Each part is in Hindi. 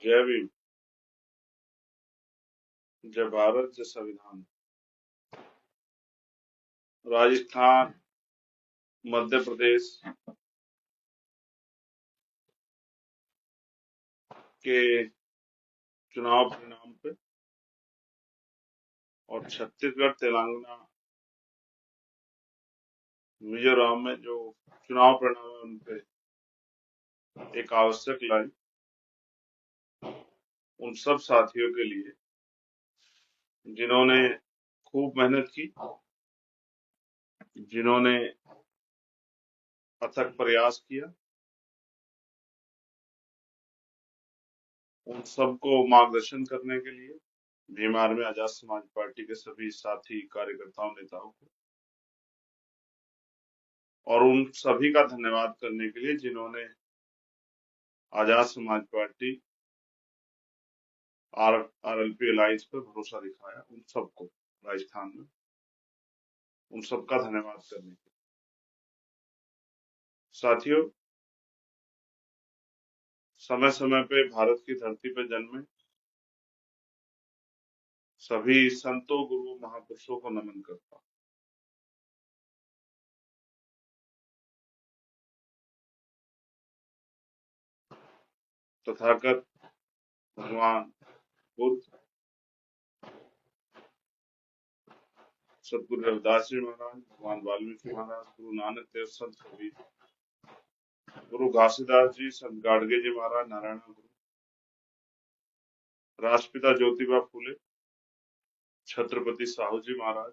जय भीम। जय भारत, जय संविधान। राजस्थान, मध्य प्रदेश के चुनाव परिणाम पे और छत्तीसगढ़, तेलंगाना, मिजोरम में जो चुनाव परिणाम है उन पे एक आवश्यक लाइन उन सब साथियों के लिए जिन्होंने खूब मेहनत की, जिन्होंने अथक प्रयास किया, उन सबको मार्गदर्शन करने के लिए भीम आर्मी आजाद समाज पार्टी के सभी साथी कार्यकर्ताओं, नेताओं को, और उन सभी का धन्यवाद करने के लिए जिन्होंने Azad Samaj party RLP alliance पर भरोसा दिखाया। उन सबको राजस्थान में उन सबका धन्यवाद करने के लिए। साथियों, समय समय पे भारत की धरती पर जन्मे सभी संतों, गुरुओं, महापुरुषों को नमन करता हूं। तथागत भगवान बुद्ध, सतगुरु रविदास जी महाराज, भगवान वाल्मीकि महाराज, गुरु नानक देव, संत कबीर, गुरु घासीदास जी, संत गाडगे जी महाराज, नारायण गुरु, राष्ट्रपिता ज्योतिबा फूले, छत्रपति साहू जी महाराज,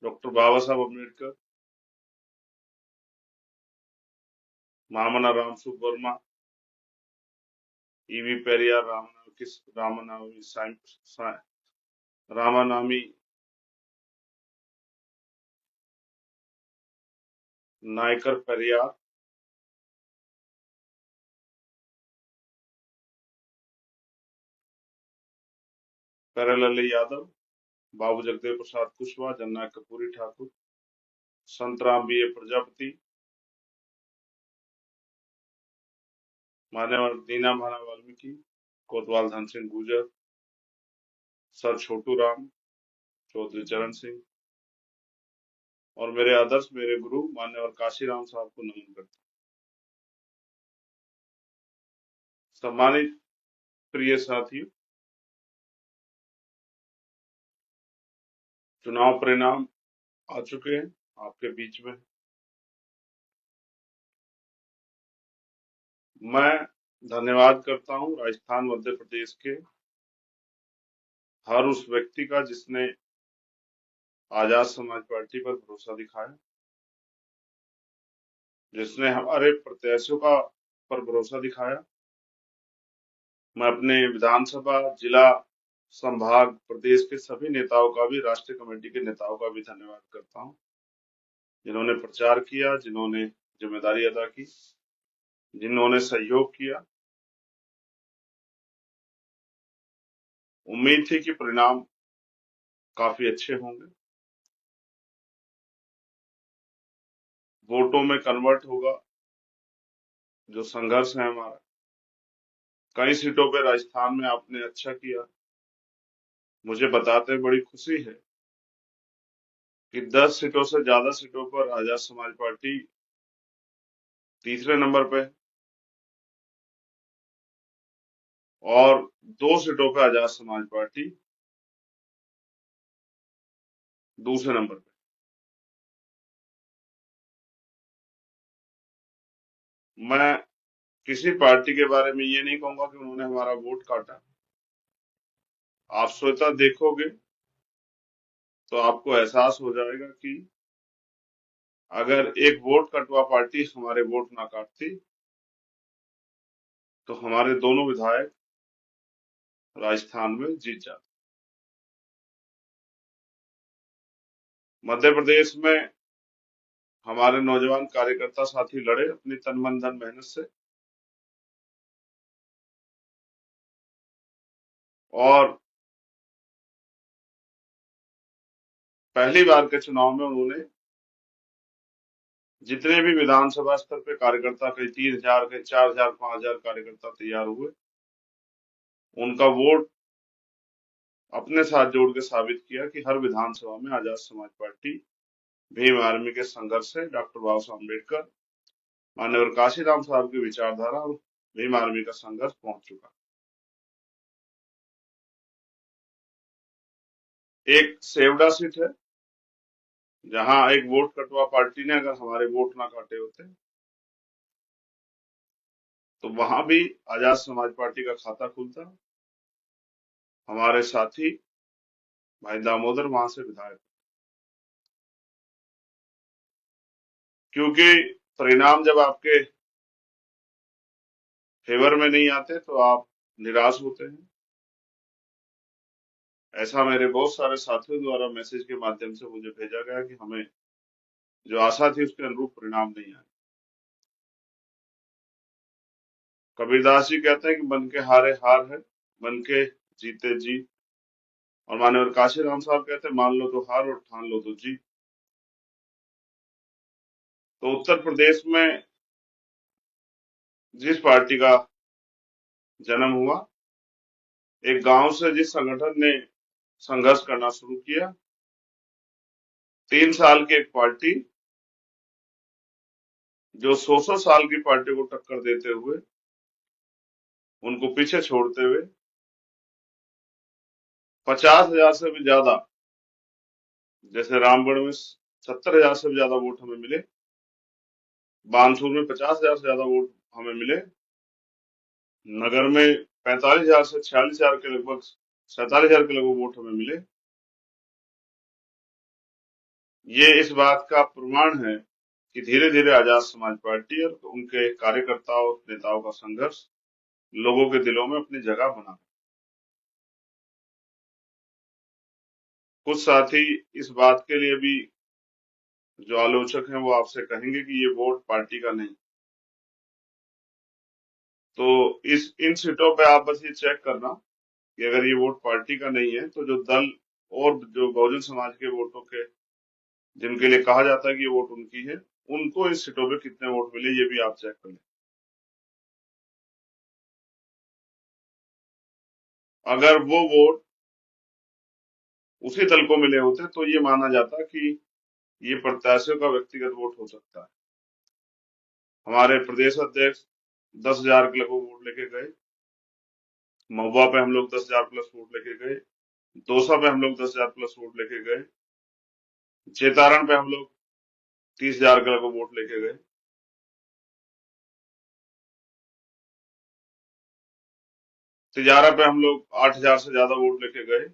डॉक्टर बाबा साहब अम्बेडकर, महामना राम सुब्बवर्मा, ईवी पेरियार, रामानामी नायकर पेरियार, प्यारेलाल यादव, बाबू जगदेव प्रसाद कुशवाहा, जननायक कर्पूरी ठाकुर, संतराम बी ए प्रजापति, मान्यवर दीना भाना वाल्मीकि, कोतवाल धन सिंह गुर्जर, सर छोटू राम, चौधरी चरण सिंह, और मेरे आदर्श, मेरे गुरु मान्यवर काशीराम साहब को नमन करता हूं। सम्मानित प्रिय साथियों, चुनाव परिणाम आ चुके हैं, आपके बीच में मैं धन्यवाद करता हूं राजस्थान, मध्य प्रदेश के हर उस व्यक्ति का जिसने आजाद समाज पार्टी पर भरोसा दिखाया, जिसने हमारे प्रत्याशियों का पर भरोसा दिखाया। मैं अपने विधानसभा, जिला, संभाग, प्रदेश के सभी नेताओं का भी, राष्ट्रीय कमेटी के नेताओं का भी धन्यवाद करता हूं, जिन्होंने प्रचार किया, जिन्होंने जिम्मेदारी अदा की, जिन्होंने सहयोग किया। उम्मीद थी कि परिणाम काफी अच्छे होंगे, वोटों में कन्वर्ट होगा। जो संघर्ष है हमारा, कई सीटों पे राजस्थान में आपने अच्छा किया। मुझे बताते बड़ी खुशी है कि 10 सीटों से ज्यादा सीटों पर आजाद समाज पार्टी तीसरे नंबर पे है और 2 सीटों पे आजाद समाज पार्टी दूसरे नंबर पे। मैं किसी पार्टी के बारे में ये नहीं कहूंगा कि उन्होंने हमारा वोट काटा। आप स्वतः देखोगे तो आपको एहसास हो जाएगा कि अगर एक वोट कटवा पार्टी हमारे वोट ना काटती तो हमारे दोनों विधायक राजस्थान में जीत जाते। मध्य प्रदेश में हमारे नौजवान कार्यकर्ता साथी लड़े अपनी तन मन धन मेहनत से, और पहली बार के चुनाव में उन्होंने जितने भी विधानसभा स्तर पे कार्यकर्ता, कई 3,000, कई 4,000, 5,000 कार्यकर्ता तैयार हुए, उनका वोट अपने साथ जोड़ के साबित किया कि हर विधानसभा में आजाद समाज पार्टी, भीम आर्मी के संघर्ष से, डॉक्टर बाबा साहब अम्बेडकर, माननीय काशीराम साहब की विचारधारा और भीम आर्मी का संघर्ष पहुंच चुका। एक सेवडा सीट है, जहां एक वोट कटवा पार्टी ने अगर हमारे वोट ना काटे होते तो वहां भी आजाद समाज पार्टी का खाता खुलता। हमारे साथी भाई दामोदर वहां से विधायक, क्योंकि परिणाम जब आपके फेवर में नहीं आते तो आप निराश होते हैं। ऐसा मेरे बहुत सारे साथियों द्वारा मैसेज के माध्यम से मुझे भेजा गया कि हमें जो आशा थी उसके अनुरूप परिणाम नहीं आए। कबीरदास जी कहते हैं कि मन के हारे हार है, मन के जीते जीत। और माननीय काशीराम साहब कहते हैं मान लो तो हार और ठान लो तो जीत। तो उत्तर प्रदेश में जिस पार्टी का जन्म हुआ, एक गांव से जिस संगठन ने संघर्ष करना शुरू किया, 3 साल की एक पार्टी जो 100 साल की पार्टी को टक्कर देते हुए, उनको पीछे छोड़ते हुए 50,000 से भी ज्यादा, जैसे रामगढ़ में 70,000 से भी ज्यादा वोट हमें मिले, बानसूर में 50,000 से ज्यादा वोट हमें मिले, नगर में 45,000 से 46,000 के लगभग, 47,000 के लगभग वोट हमें मिले। ये इस बात का प्रमाण है कि धीरे धीरे आजाद समाज पार्टी और उनके कार्यकर्ताओं नेताओं का संघर्ष लोगों के दिलों में अपनी जगह बना। कुछ साथी इस बात के लिए भी जो आलोचक हैं वो आपसे कहेंगे कि ये वोट पार्टी का नहीं। तो इन सीटों पे आप बस ये चेक करना कि अगर ये वोट पार्टी का नहीं है तो जो दल और जो बहुजन समाज के वोटों के, जिनके लिए कहा जाता है कि ये वोट उनकी है, उनको इस सीटों पे कितने वोट मिले ये भी आप चेक कर लें। अगर वो वोट उसी दल को मिले होते तो ये माना जाता कि ये प्रत्याशियों का व्यक्तिगत वोट हो सकता है। हमारे प्रदेश अध्यक्ष 10,000 के लगभग वोट लेके गए, महुआ पे हम लोग 10,000 प्लस वोट लेके गए, दौसा पे हम लोग 10,000 प्लस वोट लेके गए, चेतारण पे हम लोग 30,000 के लगभग वोट लेके गए, तिजारा पे हम लोग 8,000 से ज्यादा वोट लेके गए,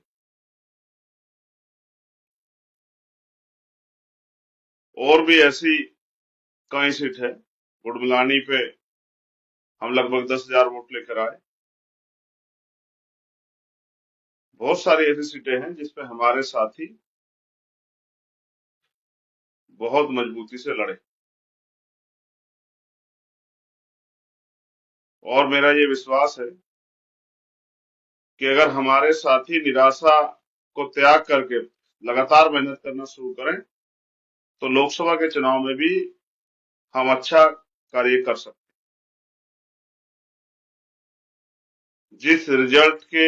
और भी ऐसी कई सीट है। गुड़मिलानी पे हम लगभग 10,000 वोट लेकर आए। बहुत सारी ऐसी सीटें हैं जिसपे हमारे साथी बहुत मजबूती से लड़े, और मेरा ये विश्वास है कि अगर हमारे साथी निराशा को त्याग करके लगातार मेहनत करना शुरू करें तो लोकसभा के चुनाव में भी हम अच्छा कार्य कर सकते हैं। जिस रिजल्ट के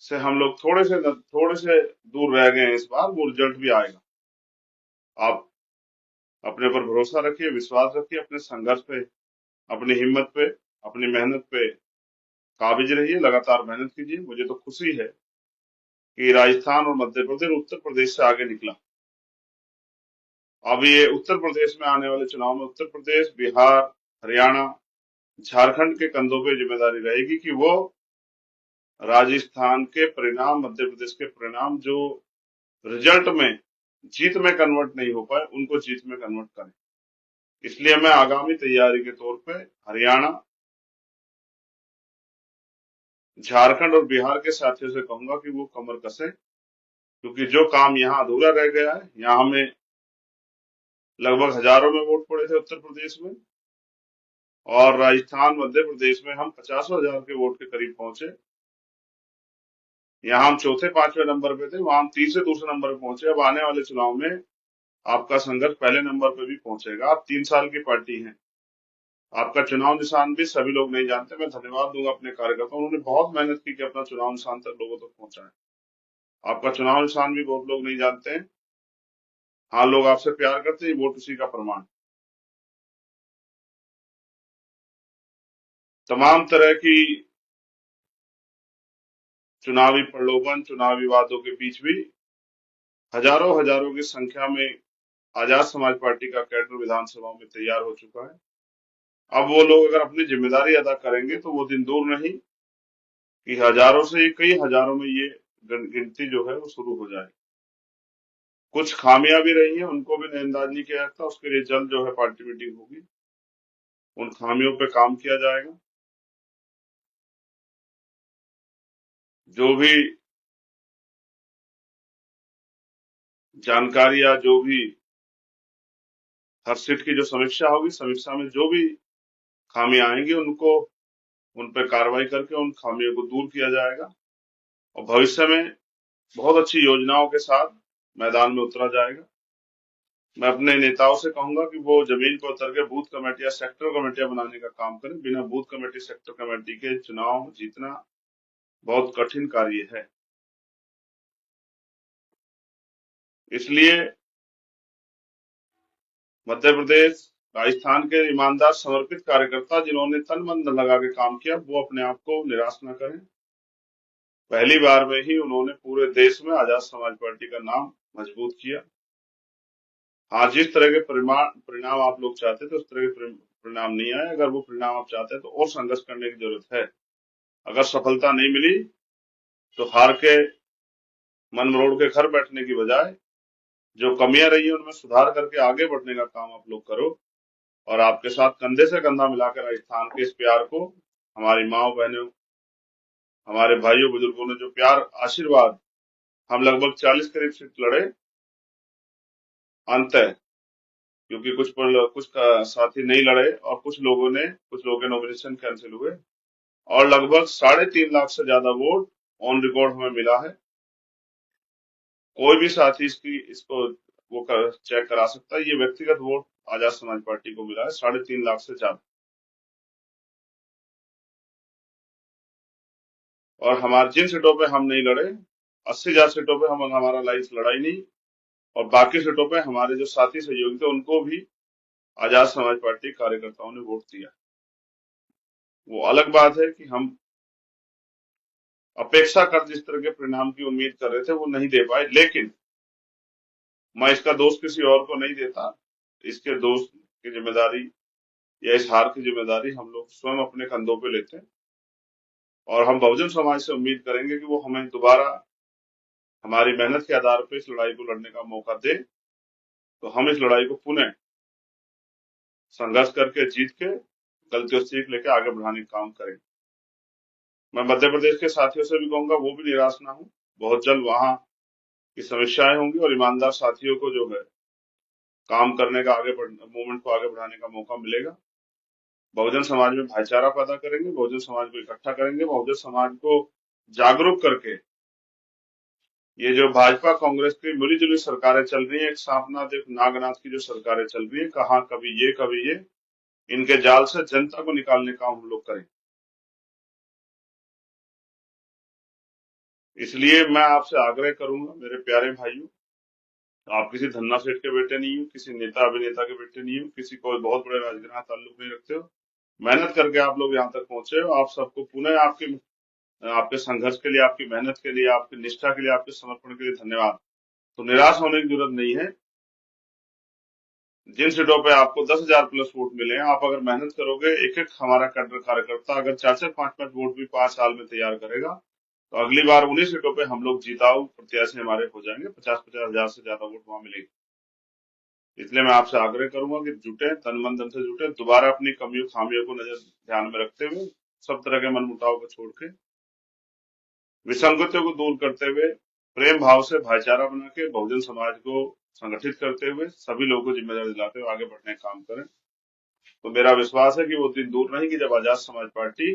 से हम लोग थोड़े से दूर रह गए हैं, इस बार वो रिजल्ट भी आएगा। आप अपने पर भरोसा रखिए, विश्वास रखिए, अपने संघर्ष पे, अपनी हिम्मत पे, अपनी मेहनत पे काबिज रहिए, लगातार मेहनत कीजिए। मुझे तो खुशी है कि राजस्थान और मध्य प्रदेश उत्तर प्रदेश से आगे निकला। अब ये उत्तर प्रदेश में आने वाले चुनाव में उत्तर प्रदेश, बिहार, हरियाणा, झारखंड के कंधों पे जिम्मेदारी रहेगी कि वो राजस्थान के परिणाम, मध्य प्रदेश के परिणाम जो रिजल्ट में जीत में कन्वर्ट नहीं हो पाए, उनको जीत में कन्वर्ट करें। इसलिए मैं आगामी तैयारी के तौर पे हरियाणा, झारखंड और बिहार के साथियों से कहूंगा कि वो कमर कसें, क्योंकि जो काम यहाँ अधूरा रह गया है, यहाँ हमें लगभग हजारों में वोट पड़े थे उत्तर प्रदेश में, और राजस्थान, मध्य प्रदेश में हम 50,000 के वोट के करीब पहुंचे। यहाँ हम चौथे 5वें नंबर पे थे, वहां हम तीसरे दूसरे नंबर पे पहुंचे। अब आने वाले चुनाव में आपका संघर्ष पहले नंबर पे भी पहुंचेगा। आप 3 साल की पार्टी हैं, आपका चुनाव निशान भी सभी लोग नहीं जानते। मैं धन्यवाद दूंगा अपने कार्यकर्ताओं, उन्होंने बहुत मेहनत की कि अपना चुनाव निशान तक लोगों तक पहुंचाए। आपका चुनाव निशान भी बहुत लोग नहीं जानते हैं। हाँ, लोग आपसे प्यार करते हैं, वोट उसी का प्रमाण। तमाम तरह की चुनावी प्रलोभन, चुनावी विवादों के बीच भी हजारों हजारों की संख्या में आजाद समाज पार्टी का कैडर विधानसभाओं में तैयार हो चुका है। अब वो लोग अगर अपनी जिम्मेदारी अदा करेंगे तो वो दिन दूर नहीं कि हजारों से कई हजारों में ये गिनती जो है वो शुरू हो जाए। कुछ खामियां भी रही हैं, उनको भी नजरअंदाज नहीं किया जाता। उसके लिए जल्द जो है पार्टी मीटिंग होगी, उन खामियों पे काम किया जाएगा। जो भी जानकारी या जो भी हर सीट की जो समीक्षा होगी, समीक्षा में जो भी खामियां आएंगी उनको उन पर कार्रवाई करके उन खामियों को दूर किया जाएगा और भविष्य में बहुत अच्छी योजनाओं के साथ मैदान में उतरा जाएगा। मैं अपने नेताओं से कहूंगा कि वो जमीन पर उतर के बूथ कमेटी या सेक्टर कमेटियां बनाने का काम करें। बिना बूथ कमेटी, सेक्टर कमेटी के चुनाव जीतना बहुत कठिन कार्य है। इसलिए मध्य प्रदेश, राजस्थान के ईमानदार समर्पित कार्यकर्ता जिन्होंने तन मन लगा के काम किया, वो अपने आप को निराश न करें। पहली बार में ही उन्होंने पूरे देश में आजाद समाज पार्टी का नाम मजबूत किया। हाँ, जिस तरह के परिणाम आप लोग चाहते थे उस तरह के परिणाम नहीं आए। अगर वो परिणाम आप चाहते हैं तो और संघर्ष करने की जरूरत है। अगर सफलता नहीं मिली तो हार के मन मरोड़ के घर बैठने की बजाय जो कमियां रही है उनमें सुधार करके आगे बढ़ने का काम आप लोग करो और आपके साथ कंधे से कंधा मिलाकर राजस्थान के इस प्यार को, हमारी माओ बहनों, हमारे भाइयों बुजुर्गों ने जो प्यार, आशीर्वाद, हम लगभग 40 करीब सीट लड़े अंत है, क्योंकि कुछ साथी नहीं लड़े और कुछ लोगों के नॉमिनेशन कैंसिल हुए और लगभग 3.5 लाख से ज्यादा वोट ऑन रिकॉर्ड हमें मिला है। कोई भी साथी इसको वो चेक करा सकता है। ये व्यक्तिगत वोट आजाद समाज पार्टी को मिला है 3.5 लाख से ज्यादा। और हमारे जिन सीटों पे हम नहीं लड़े, 80,000 सीटों पे हम हमारा लाइफ लड़ाई नहीं, और बाकी सीटों पे हमारे जो साथी सहयोगी थे उनको भी आजाद समाज पार्टी कार्यकर्ताओं ने वोट दिया। वो अलग बात है कि हम अपेक्षा कर जिस तरह के परिणाम की उम्मीद कर रहे थे वो नहीं दे पाए, लेकिन मैं इसका दोष किसी और को नहीं देता। इसके दोष की जिम्मेदारी या इस हार की जिम्मेदारी हम लोग स्वयं अपने कंधों पे लेते हैं और हम बहुजन समाज से उम्मीद करेंगे कि वो हमें दोबारा हमारी मेहनत के आधार पर इस लड़ाई को लड़ने का मौका दे, तो हम इस लड़ाई को पुनः संघर्ष करके जीत के गलतियों से सीख लेके आगे बढ़ाने का काम करें। मैं मध्य प्रदेश के साथियों से भी कहूंगा वो भी निराश ना हो। बहुत जल्द वहां की समीक्षाएं होंगी और ईमानदार साथियों को जो है काम करने का, मूवमेंट को आगे बढ़ाने का मौका मिलेगा। बहुजन समाज में भाईचारा पैदा करेंगे, बहुजन समाज को इकट्ठा करेंगे, बहुजन समाज को जागरूक करके ये जो भाजपा कांग्रेस की मिली जुली सरकारें चल रही है, एक सांपनाथ एक नागनाथ की जो सरकारें चल रही है, कहाँ कभी ये, इनके जाल से जनता को निकालने का हम लोग करें। इसलिए मैं आपसे आग्रह करूंगा मेरे प्यारे भाइयों, आप किसी धन्ना सेठ के बेटे नहीं हो, किसी नेता अभिनेता के बेटे नहीं हो, किसी को बहुत बड़े राजनीति ताल्लुक नहीं रखते हो। मेहनत करके आप लोग यहाँ तक पहुंचे हो। आप सबको पुनः आपके संघर्ष के लिए, आपकी मेहनत के लिए, आपकी निष्ठा के लिए, आपके समर्पण के लिए धन्यवाद। तो निराश होने की जरूरत नहीं है। जिन सीटों पे आपको 10,000 प्लस वोट मिले हैं, आप अगर मेहनत करोगे, एक एक हमारा कैडर कार्यकर्ता अगर 4-4, 5-5 वोट भी 5 साल में तैयार करेगा, तो अगली बार उन्हीं सीटों पे हम लोग जीताऊ प्रत्याशी हमारे हो जाएंगे। 50-50 हजार से ज्यादा वोट वहां मिलेगी। इसलिए मैं आपसे आग्रह करूंगा कि जुटे, तन मन धन से जुटे, दोबारा अपनी कमियों खामियों को ध्यान में रखते हुए, सब तरह के मनमुटाव को छोड़ के, विसंगतियों को दूर करते हुए, प्रेम भाव से भाईचारा बना के बहुजन समाज को संगठित करते हुए, सभी लोगों को जिम्मेदारी दिलाते हुए आगे बढ़ने का काम करें। तो मेरा विश्वास है कि वो दिन दूर नहीं कि जब आजाद समाज पार्टी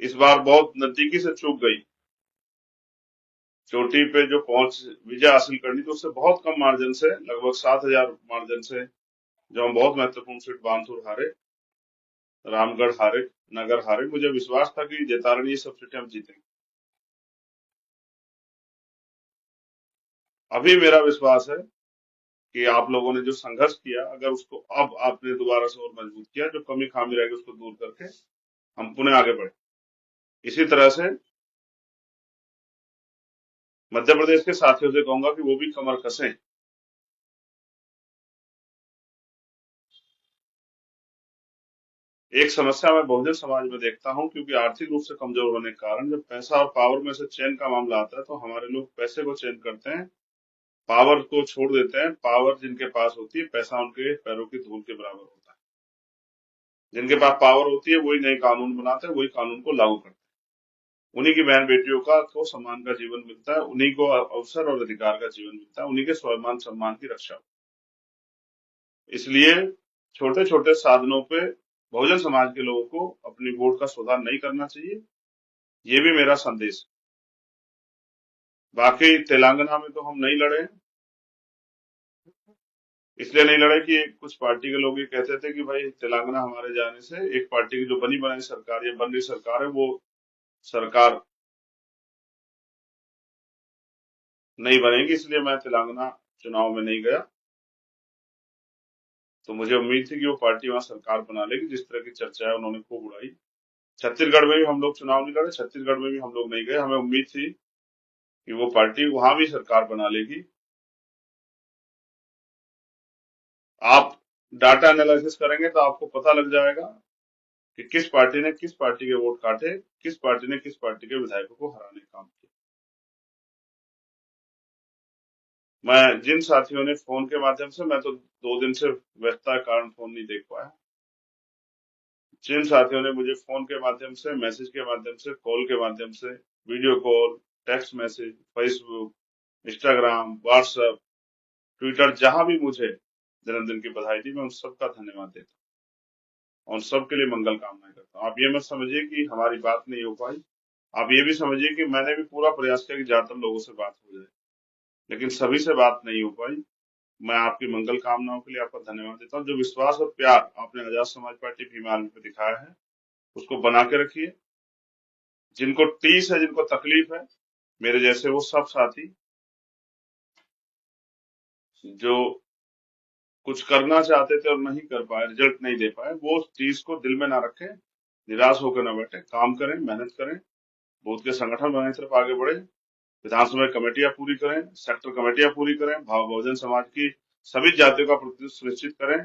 इस बार बहुत नजदीकी से चूक गई चोटी पे जो पहुंच विजय हासिल करनी थी उससे बहुत कम मार्जिन से, लगभग 7,000 मार्जिन से, जो हम बहुत महत्वपूर्ण सीट बानसूर हारे, रामगढ़ हारे, नगर हारे, मुझे विश्वास था कि जैतारणी ये सब सीटें हम जीतेंगे। अभी मेरा विश्वास है कि आप लोगों ने जो संघर्ष किया, अगर उसको अब आपने दोबारा से और मजबूत किया, जो कमी खामी रहेगी उसको दूर करके हम पुनः आगे बढ़े। इसी तरह से मध्य प्रदेश के साथियों से कहूंगा कि वो भी कमर कसें। एक समस्या मैं बहुजन समाज में देखता हूं, क्योंकि आर्थिक रूप से कमजोर होने के कारण जब पैसा और पावर में से चयन का मामला आता है तो हमारे लोग पैसे को चयन करते हैं, पावर को छोड़ देते हैं। पावर जिनके पास होती है, पैसा उनके पैरों की धूल के बराबर होता है। जिनके पास पावर होती है वही नए कानून बनाते हैं, वही कानून को लागू करते हैं। उन्हीं की बहन बेटियों का को सम्मान का जीवन मिलता है, उन्हीं को अवसर और अधिकार का जीवन मिलता है, उन्हीं के स्वाभिमान सम्मान की रक्षा होती है। इसलिए छोटे छोटे साधनों पे बहुजन समाज के लोगों को अपनी वोट का सुधार नहीं करना चाहिए, ये भी मेरा संदेश है। बाकी तेलंगाना में तो हम नहीं लड़े, इसलिए नहीं लड़े कि कुछ पार्टी के लोग ये कहते थे कि भाई तेलंगाना हमारे जाने से एक पार्टी की जो बनी बनाई सरकार या बन रही सरकार है वो सरकार नहीं बनेगी, इसलिए मैं तेलंगाना चुनाव में नहीं गया। तो मुझे उम्मीद थी कि वो पार्टी वहां सरकार बना लेगी, जिस तरह की चर्चा है उन्होंने खूब उड़ाई। छत्तीसगढ़ में भी हम लोग चुनाव नहीं लड़े, छत्तीसगढ़ में भी हम लोग नहीं गए, हमें उम्मीद थी कि वो पार्टी वहां भी सरकार बना लेगी। आप डाटा एनालिसिस करेंगे तो आपको पता लग जाएगा कि किस पार्टी ने किस पार्टी के वोट काटे, किस पार्टी ने किस पार्टी के विधायकों को हराने का काम किया। मैं जिन साथियों ने फोन के माध्यम से, मैं तो 2 दिन से व्यस्तता के कारण फोन नहीं देख पाया, जिन साथियों ने मुझे फोन के माध्यम से, मैसेज के माध्यम से, कॉल के माध्यम से, video call, text message, Facebook, Instagram, WhatsApp, Twitter, जहां भी मुझे जन्मदिन की बधाई दी, मैं उन सबका धन्यवाद देता हूँ और सबके लिए मंगल कामनाएं करता हूँ। आप ये मत समझिए कि हमारी बात नहीं हो पाई, आप ये भी समझिए कि मैंने भी पूरा प्रयास किया कि ज्यादातर लोगों से बात हो जाए, लेकिन सभी से बात नहीं हो पाई। मैं आपकी मंगल कामनाओं के लिए आपका धन्यवाद देता हूँ। जो विश्वास और प्यार आपने आजाद समाज पार्टी भीम आर्मी पे दिखाया है, उसको बना के रखिए। जिनको टीस है, जिनको तकलीफ है, मेरे जैसे वो सब साथी जो कुछ करना चाहते थे और नहीं कर पाए, रिजल्ट नहीं दे पाए, वो उस चीज को दिल में ना रखें, निराश होकर ना बैठे, काम करें, मेहनत करें, बूथ के संगठन बनाने की तरफ आगे बढ़े, विधानसभा कमेटियां पूरी करें, सेक्टर कमेटियां पूरी करें, बहुजन समाज की सभी जातियों का प्रतिनिधित्व सुनिश्चित करें,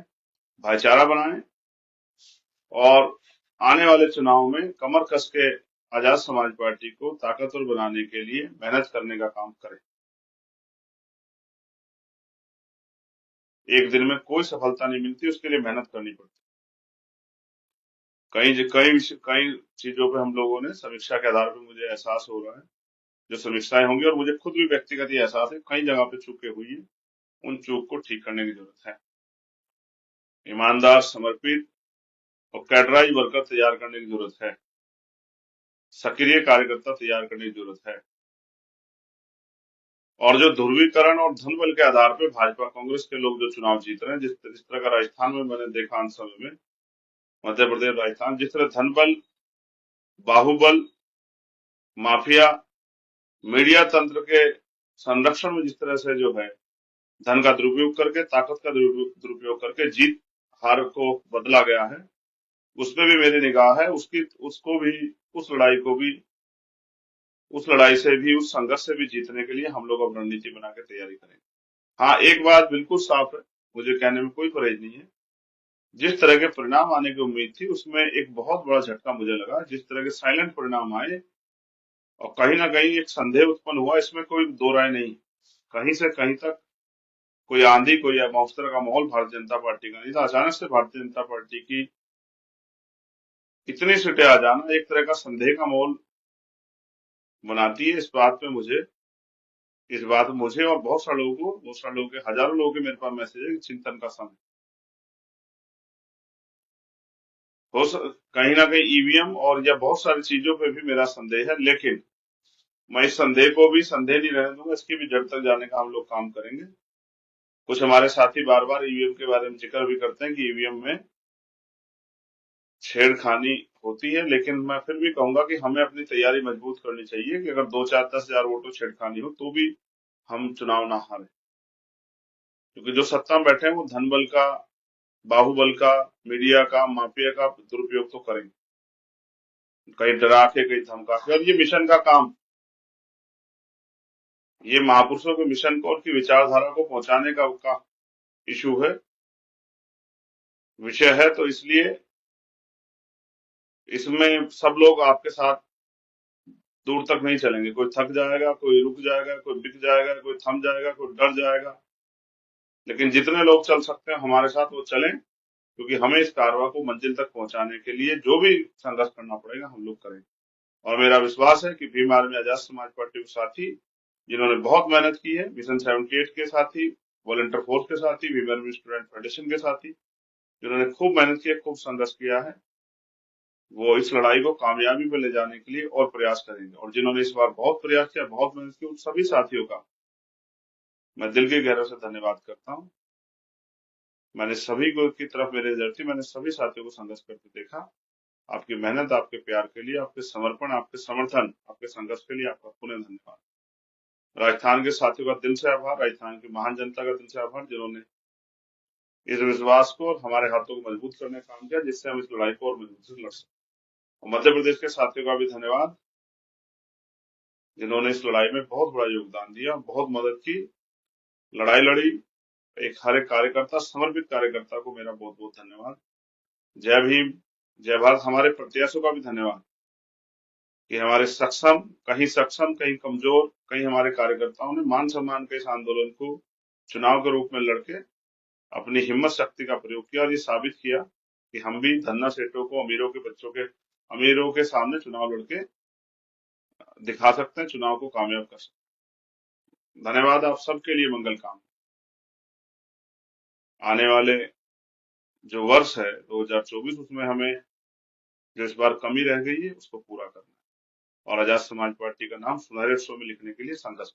भाईचारा बनाएं और आने वाले चुनाव में कमर कस के आजाद समाज पार्टी को ताकतवर बनाने के लिए मेहनत करने का काम करें। एक दिन में कोई सफलता नहीं मिलती, उसके लिए मेहनत करनी पड़ती। कई कई कई चीजों पे हम लोगों ने समीक्षा के आधार पर, मुझे एहसास हो रहा है जो समीक्षाएं होंगी, और मुझे खुद भी व्यक्तिगत ये एहसास है कई जगह पे चूकें हुई है, उन चूक को ठीक करने की जरूरत है। ईमानदार, समर्पित और कैडराइज वर्कर तैयार करने की जरूरत है, सक्रिय कार्यकर्ता तैयार करने की जरूरत है। और जो ध्रुवीकरण और धन बल के आधार पर भाजपा कांग्रेस के लोग जो चुनाव जीत रहे हैं, जिस तरह का राजस्थान में मैंने देखा अंत समय में, मध्य प्रदेश, राजस्थान, जिस तरह धन बल, बाहुबल, माफिया, मीडिया तंत्र के संरक्षण में जिस तरह से जो है धन का दुरुपयोग करके, ताकत का दुरुपयोग करके जीत हार को बदला गया है, उसमें भी मेरी निगाह है। उसकी उसको भी उस लड़ाई को भी उस लड़ाई से भी, उस संघर्ष से भी जीतने के लिए हम लोग अब रणनीति बना के तैयारी करेंगे। हाँ, एक बात बिल्कुल साफ है, मुझे कहने में कोई परहेज नहीं है, जिस तरह के परिणाम आने की उम्मीद थी उसमें एक बहुत बड़ा झटका मुझे लगा। जिस तरह के साइलेंट परिणाम आए और कहीं ना कहीं एक संदेह उत्पन्न हुआ, इसमें कोई दो राय नहीं। कहीं से कहीं तक कोई आंधी, कोई मौसम का माहौल भारतीय जनता पार्टी का नहीं था। अचानक से भारतीय जनता पार्टी की इतनी सीटें आ जाना एक तरह का संदेह का माहौल बनाती है। इस बात में मुझे और बहुत सारे लोगों के, हजारों लोगों के मेरे पास मैसेज है कि चिंतन का समय कहीं ना कहीं ईवीएम और या बहुत सारी चीजों पे भी मेरा संदेह है, लेकिन मैं इस संदेह को भी संदेह नहीं रहने दूंगा, इसकी भी जड़ तक जाने का हम लोग काम करेंगे। कुछ हमारे साथी बार बार ईवीएम के बारे में जिक्र भी करते हैं कि ईवीएम में छेड़खानी होती है, लेकिन मैं फिर भी कहूंगा कि हमें अपनी तैयारी मजबूत करनी चाहिए कि अगर 2, 4, 10 हजार वोटों छेड़खानी हो तो भी हम चुनाव ना हारें, क्योंकि जो सत्ता में बैठे हैं वो धन बल का, बाहुबल का, मीडिया का, माफिया का दुरुपयोग तो करेंगे, कहीं डरा के, कहीं धमका के। और ये मिशन का काम, ये महापुरुषों के मिशन को, उनकी विचारधारा को पहुंचाने का इशू है, विषय है। तो इसलिए इसमें सब लोग आपके साथ दूर तक नहीं चलेंगे। कोई थक जाएगा, कोई रुक जाएगा, कोई बिक जाएगा, कोई थम जाएगा, कोई डर जाएगा, लेकिन जितने लोग चल सकते हैं हमारे साथ वो चलें, क्योंकि हमें इस कारवा को मंजिल तक पहुंचाने के लिए जो भी संघर्ष करना पड़ेगा हम लोग करेंगे। और मेरा विश्वास है कि भीम आर्मी आजाद समाज पार्टी के साथी जिन्होंने बहुत मेहनत की है, मिशन 78 के साथी, वॉलंटियर फोर्स के साथी, भीम आर्मी स्टूडेंट फेडरेशन के साथी, जिन्होंने खूब मेहनत की है, खूब संघर्ष किया है, वो इस लड़ाई को कामयाबी पे ले जाने के लिए और प्रयास करेंगे। और जिन्होंने इस बार बहुत प्रयास किया, बहुत मेहनत की, उन सभी साथियों का मैं दिल के गहरे से धन्यवाद करता हूँ। मैंने सभी को की तरफ मेरे नजर थी, मैंने सभी साथियों को संघर्ष करते देखा। आपकी मेहनत, आपके प्यार के लिए, आपके समर्पण, आपके समर्थन, आपके संघर्ष के लिए आपका पुनः धन्यवाद। राजस्थान के साथियों का दिल से आभार, राजस्थान की महान जनता का दिल से आभार, जिन्होंने इस विश्वास को और हमारे हाथों को मजबूत करने का काम किया, जिससे हम इस लड़ाई को और मजबूती से लड़ सकें। और मध्य प्रदेश के साथियों का भी धन्यवाद, जिन्होंने इस लड़ाई में बहुत बड़ा योगदान दिया, बहुत मदद की, लड़ाई लड़ी। एक हर एक कार्यकर्ता, समर्पित कार्यकर्ता को मेरा बहुत बहुत धन्यवाद। जय भीम, जय भारत। हमारे प्रत्याशियों का भी धन्यवाद कि हमारे सक्षम, कहीं कमजोर, कहीं हमारे कार्यकर्ताओं ने मान सम्मान के इस आंदोलन को चुनाव के रूप में लड़के अपनी हिम्मत शक्ति का प्रयोग किया और ये साबित किया कि हम भी धन्ना सेठों को, अमीरों के सामने चुनाव लड़के दिखा सकते हैं, चुनाव को कामयाब कर सकते हैं। धन्यवाद। आप सबके लिए मंगल काम। आने वाले जो वर्ष है 2024, उसमें हमें जो इस बार कमी रह गई है उसको पूरा करना है और आजाद समाज पार्टी का नाम सुनहरे अक्षरों में लिखने के लिए संघर्ष